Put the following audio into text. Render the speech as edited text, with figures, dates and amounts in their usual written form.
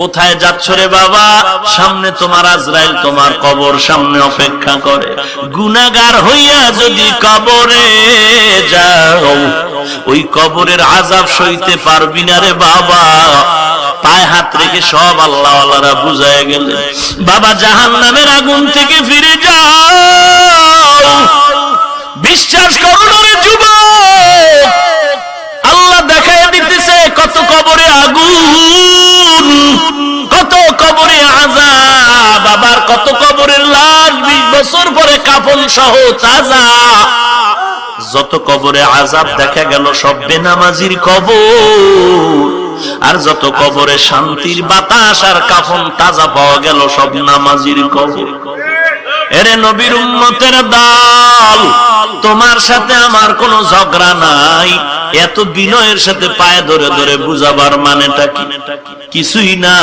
কোথায় যাচ্ছ রে বাবা? সামনে তোমার আজরাইল তোমার কবর সামনে অপেক্ষা করে। গুনাহগার হইয়া যদি কবরে যাও, ওই কবরের আযাব সইতে পারবি না রে বাবা। পায়ে হাত রেখে সব আল্লাহ ওয়ালারা বুঝায় গেলেন, বাবা জাহান্নামের আগুন থেকে ফিরে যাও। বিশ্বাস করো রে যুবক, আল্লাহ দেখায় দিতেছে কত কবরে আগুন, কত কবরে আযাব, আবার কত কবরের লাশ 20 বছর পরে কাফন সহ তাজা। যত কবরে আযাব দেখা গেল সব বেনামাজির কবর, আর যত কবরে শান্তির বাতাস আর কাফন তাজা পাওয়া গেল সব নামাজির কবর। এরে নবীর উম্মতের দল, তোমার সাথে আমার কোনো ঝগড়া নাই। এত বিনয়ের সাথে পায়ে ধরে ধরে বুঝাবার মানেটা কি? কিছুই না।